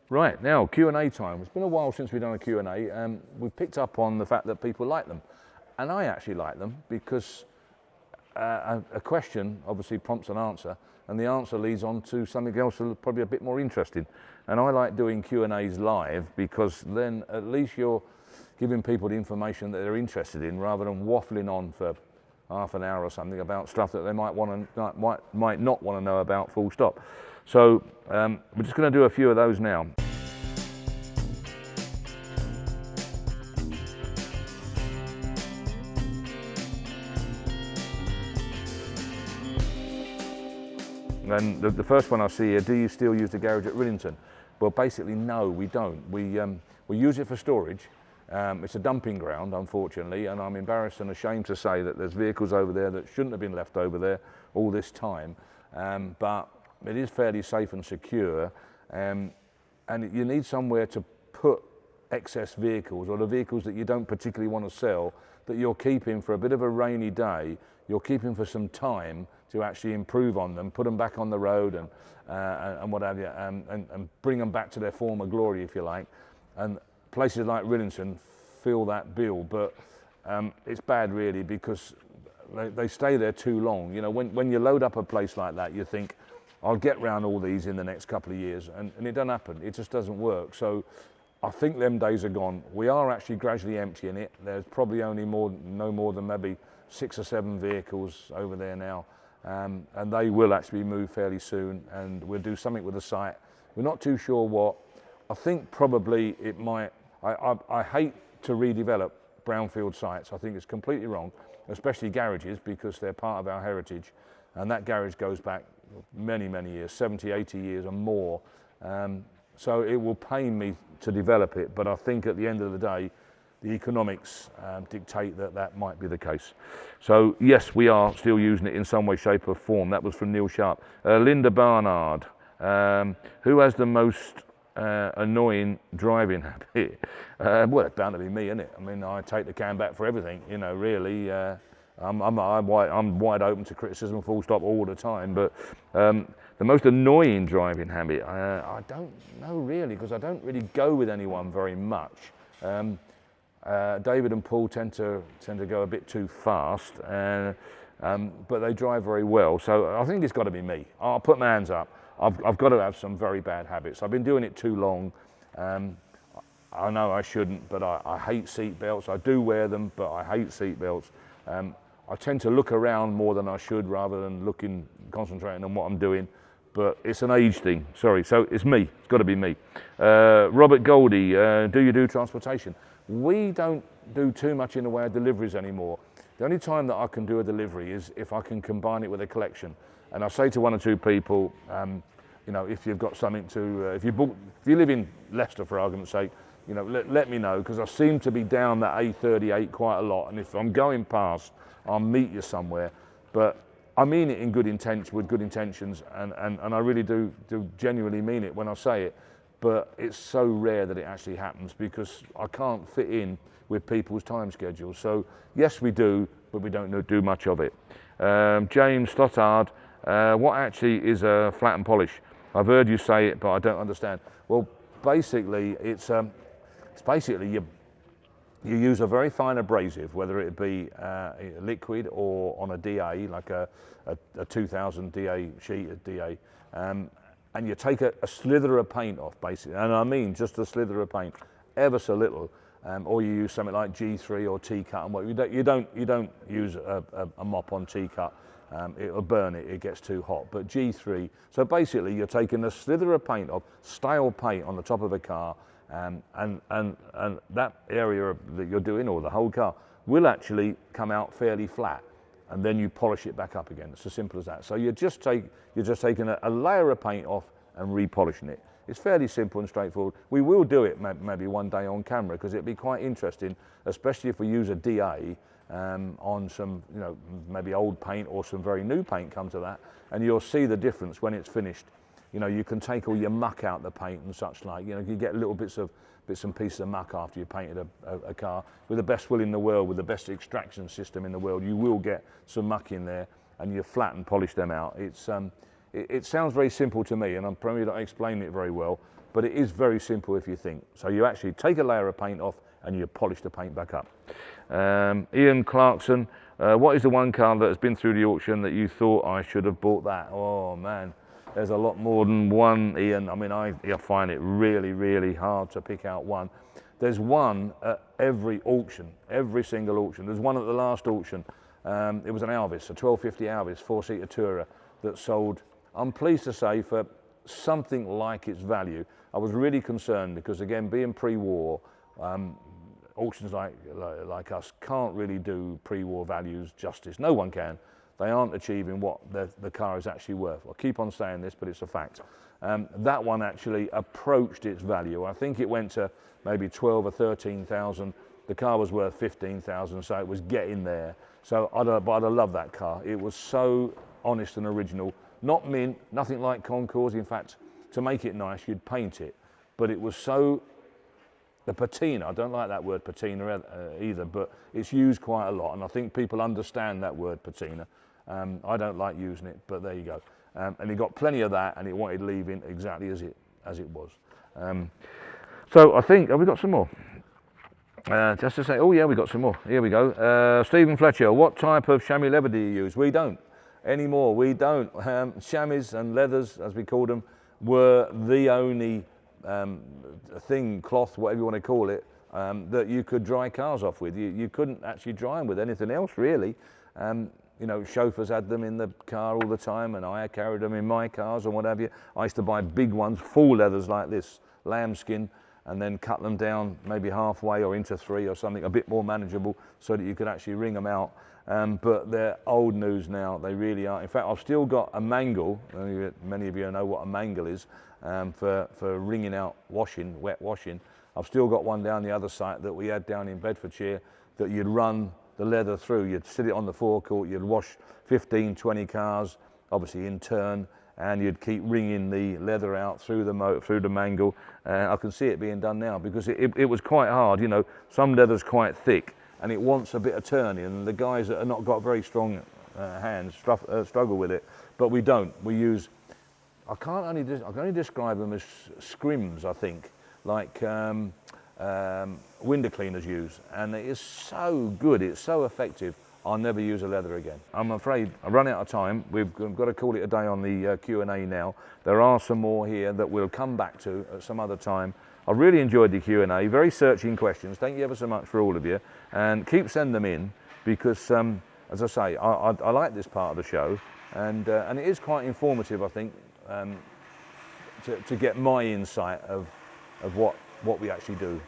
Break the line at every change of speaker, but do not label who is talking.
Right, now Q&A time. It's been a while since we've done a Q&A. We've picked up on the fact that people like them. And I actually like them because a question obviously prompts an answer, and the answer leads on to something else that's probably a bit more interesting. And I like doing Q&As live because then at least you're giving people the information that they're interested in rather than waffling on for half an hour or something about stuff that they might not want to know about full stop. So we're just going to do a few of those now. And the first one I see here, do you still use the garage at Rillington? Well, basically, no, we don't. We use it for storage. It's a dumping ground, unfortunately, and I'm embarrassed and ashamed to say that there's vehicles over there that shouldn't have been left over there all this time. But it is fairly safe and secure, and you need somewhere to put excess vehicles, or the vehicles that you don't particularly want to sell, that you're keeping for a bit of a rainy day, you're keeping for some time to actually improve on them, put them back on the road and what have you, and bring them back to their former glory, if you like. And places like Rillington fill that bill, but it's bad really because they stay there too long. You know, when you load up a place like that, you think, I'll get round all these in the next couple of years, and it doesn't happen. It just doesn't work. So I think them days are gone. We are actually gradually emptying it. There's probably only no more than maybe 6 or 7 vehicles over there now, and they will actually move fairly soon, and we'll do something with the site. We're not too sure what. I think probably it might. I hate to redevelop brownfield sites. I think it's completely wrong, especially garages, because they're part of our heritage, and that garage goes back many, many years, 70, 80 years and more. So it will pain me to develop it, but I think at the end of the day, the economics dictate that might be the case. So yes, we are still using it in some way, shape or form. That was from Neil Sharp. Linda Barnard, who has the most annoying driving habit? Well, it's bound to be me, isn't it? I mean, I take the can back for everything, you know, really. I'm wide open to criticism, full stop, all the time. But the most annoying driving habit, I don't know really, because I don't really go with anyone very much. David and Paul tend to go a bit too fast, but they drive very well. So I think it's got to be me. I'll put my hands up. I've got to have some very bad habits. I've been doing it too long. I know I shouldn't, but I hate seat belts. I do wear them, but I hate seat belts. I tend to look around more than I should rather than concentrating on what I'm doing. But it's an age thing, sorry. So it's me, it's got to be me. Robert Goldie, do you do transportation? We don't do too much in the way of deliveries anymore. The only time that I can do a delivery is if I can combine it with a collection. And I say to 1 or 2 people, you know, if you've got something to, if you live in Leicester, for argument's sake, you know, let me know, because I seem to be down that A38 quite a lot, and if I'm going past, I'll meet you somewhere. But I mean it in good intent, with good intentions, and I really do genuinely mean it when I say it. But it's so rare that it actually happens because I can't fit in with people's time schedules. So yes, we do, but we don't do much of it. James Stottard, what actually is a flat and polish? I've heard you say it, but I don't understand. Well, basically, it's basically you use a very fine abrasive, whether it be liquid or on a DA, like a 2000 DA sheet of DA, and you take a slither of paint off, basically, and I mean just a slither of paint, ever so little, or you use something like G3 or T-cut, and what you don't use a mop on T-cut. It'll burn it, it gets too hot. But G3, so basically you're taking a slither of paint off, stale paint on the top of a car, and that area that you're doing, or the whole car, will actually come out fairly flat, and then you polish it back up again. It's as simple as that. So you're just taking a layer of paint off and repolishing it. It's fairly simple and straightforward. We will do it maybe one day on camera, because it'd be quite interesting, especially if we use a DA on some, you know, maybe old paint or some very new paint come to that, and you'll see the difference when it's finished. You know, you can take all your muck out the paint and such like. You know, you get little bits and pieces of muck after you painted a car. With the best will in the world, with the best extraction system in the world, you will get some muck in there, and you flat and polish them out. It sounds very simple to me, and I'm probably not explaining it very well, but it is very simple if you think. So you actually take a layer of paint off and you polish the paint back up. Ian Clarkson, what is the one car that has been through the auction that you thought I should have bought that? Oh man, there's a lot more than one, Ian. I mean, I find it really, really hard to pick out one. There's one at every auction, every single auction. There's one at the last auction. It was an Alvis, a 1250 Alvis, 4-seater tourer that sold, I'm pleased to say, for something like its value. I was really concerned because, again, being pre-war, auctions like us can't really do pre-war values justice. No one can. They aren't achieving what the car is actually worth. I keep on saying this, but it's a fact. That one actually approached its value. I think it went to maybe 12 or 13,000. The car was worth 15,000, so it was getting there. So I'd love that car. It was so honest and original. Not mint, nothing like Concours. In fact, to make it nice, you'd paint it. But it was so, the patina, I don't like that word patina either, but it's used quite a lot, and I think people understand that word patina. I don't like using it, but there you go. And it got plenty of that, and it wanted leaving exactly as it was. So I think, have we got some more? Just to say, oh yeah, we got some more. Here we go. Stephen Fletcher, what type of chamois leather do you use? We don't anymore. We don't. Chamois and leathers, as we called them, were the only thing, cloth, whatever you want to call it, that you could dry cars off with. You couldn't actually dry them with anything else, really. You know, chauffeurs had them in the car all the time, and I carried them in my cars and what have you. I used to buy big ones, full leathers like this, lambskin, and then cut them down maybe halfway or into 3 or something a bit more manageable so that you could actually wring them out. But they're old news now, they really are. In fact, I've still got a mangle, many of you know what a mangle is, for wringing out washing, wet washing. I've still got one down the other site that we had down in Bedfordshire that you'd run the leather through. You'd sit it on the forecourt, you'd wash 15, 20 cars, obviously in turn, and you'd keep wringing the leather out through the mangle. I can see it being done now because it was quite hard. You know, some leather's quite thick and it wants a bit of turning, and the guys that have not got very strong hands struggle with it, but we don't. We use, I can only describe them as scrims, I think, like window cleaners use, and it is so good, it's so effective. I'll never use a leather again. I'm afraid I've run out of time. We've got to call it a day on the Q&A now. There are some more here that we'll come back to at some other time. I really enjoyed the Q&A, very searching questions. Thank you ever so much for all of you, and keep sending them in because, as I say, I like this part of the show, and it is quite informative, I think, to get my insight of what we actually do.